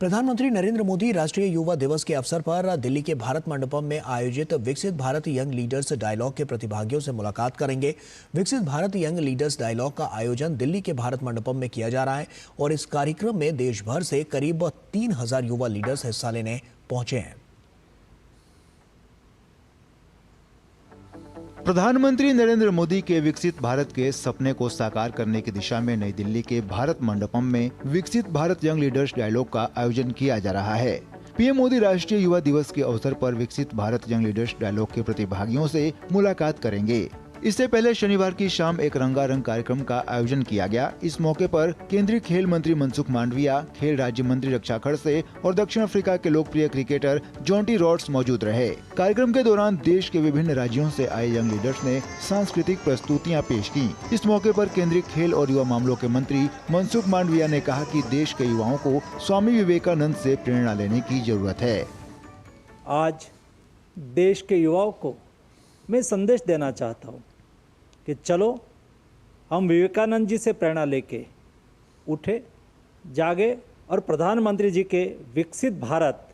प्रधानमंत्री नरेंद्र मोदी राष्ट्रीय युवा दिवस के अवसर पर दिल्ली के भारत मंडपम में आयोजित विकसित भारत यंग लीडर्स डायलॉग के प्रतिभागियों से मुलाकात करेंगे। विकसित भारत यंग लीडर्स डायलॉग का आयोजन दिल्ली के भारत मंडपम में किया जा रहा है और इस कार्यक्रम में देश भर से करीब 3000 युवा लीडर्स हिस्सा लेने पहुंचे हैं। प्रधानमंत्री नरेंद्र मोदी के विकसित भारत के सपने को साकार करने की दिशा में नई दिल्ली के भारत मंडपम में विकसित भारत यंग लीडर्स डायलॉग का आयोजन किया जा रहा है। पीएम मोदी राष्ट्रीय युवा दिवस के अवसर पर विकसित भारत यंग लीडर्स डायलॉग के प्रतिभागियों से मुलाकात करेंगे। इससे पहले शनिवार की शाम एक रंगारंग कार्यक्रम का आयोजन किया गया। इस मौके पर केंद्रीय खेल मंत्री मनसुख मांडविया, खेल राज्य मंत्री रक्षा खड़से और दक्षिण अफ्रीका के लोकप्रिय क्रिकेटर जोंटी रॉड्स मौजूद रहे। कार्यक्रम के दौरान देश के विभिन्न राज्यों से आए यंग लीडर्स ने सांस्कृतिक प्रस्तुतियां पेश की। इस मौके पर केंद्रीय खेल और युवा मामलों के मंत्री मनसुख मांडविया ने कहा कि देश के युवाओं को स्वामी विवेकानंद से प्रेरणा लेने की जरूरत है। आज देश के युवाओं को मैं संदेश देना चाहता हूँ कि चलो हम विवेकानंद जी से प्रेरणा लेके उठे, जागे और प्रधानमंत्री जी के विकसित भारत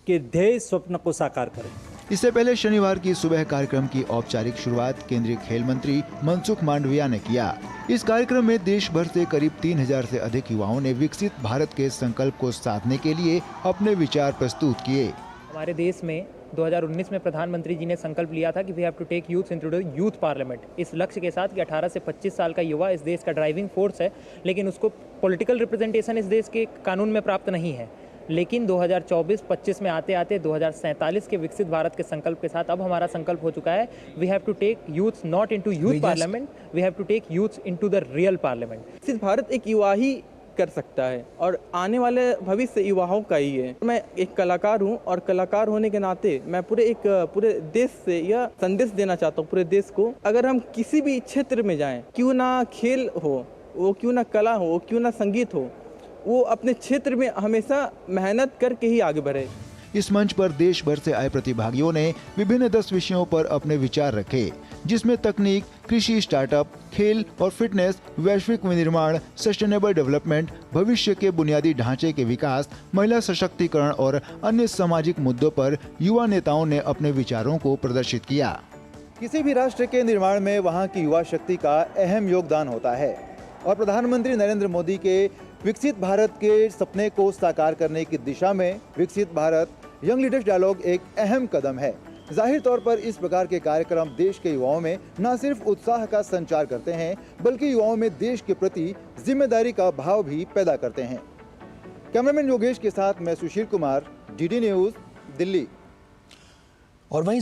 के ध्येय स्वप्न को साकार करें। इससे पहले शनिवार की सुबह कार्यक्रम की औपचारिक शुरुआत केंद्रीय खेल मंत्री मनसुख मांडविया ने किया। इस कार्यक्रम में देश भर से करीब 3000 से अधिक युवाओं ने विकसित भारत के संकल्प को साधने के लिए अपने विचार प्रस्तुत किए। हमारे देश में 2019 में प्रधानमंत्री जी ने संकल्प लिया था कि we have to take youth into the youth parliament, इस लक्ष्य के साथ कि 18 से 25 साल का युवा इस देश का ड्राइविंग फोर्स है, लेकिन उसको पॉलिटिकल रिप्रेजेंटेशन इस देश के कानून में प्राप्त नहीं है। लेकिन 2024-25 में आते आते 2047 के विकसित भारत के संकल्प के साथ अब हमारा संकल्प हो चुका है, we have to take youth not into youth parliament, we have to take youth into the real parliament. विकसित भारत एक युवा ही कर सकता है और आने वाले भविष्य युवाओं का ही है। मैं एक कलाकार हूं और कलाकार होने के नाते मैं पूरे देश से यह संदेश देना चाहता हूं, पूरे देश को, अगर हम किसी भी क्षेत्र में जाएं, क्यों ना खेल हो, वो क्यों ना कला हो, वो क्यों ना संगीत हो, वो अपने क्षेत्र में हमेशा मेहनत करके ही आगे बढ़े। इस मंच पर देश भर से आए प्रतिभागियों ने विभिन्न 10 विषयों पर अपने विचार रखे, जिसमें तकनीक, कृषि, स्टार्टअप, खेल और फिटनेस, वैश्विक विनिर्माण, सस्टेनेबल डेवलपमेंट, भविष्य के बुनियादी ढांचे के विकास, महिला सशक्तिकरण और अन्य सामाजिक मुद्दों पर युवा नेताओं ने अपने विचारों को प्रदर्शित किया। किसी भी राष्ट्र के निर्माण में वहाँ की युवा शक्ति का अहम योगदान होता है और प्रधानमंत्री नरेंद्र मोदी के विकसित भारत के सपने को साकार करने की दिशा में विकसित भारत यंग लीडर्स डायलॉग एक अहम कदम है। जाहिर तौर पर इस प्रकार के कार्यक्रम देश के युवाओं में न सिर्फ उत्साह का संचार करते हैं, बल्कि युवाओं में देश के प्रति जिम्मेदारी का भाव भी पैदा करते हैं। कैमरामैन योगेश के साथ मैं सुशील कुमार, डीडी न्यूज़, दिल्ली। और वहीं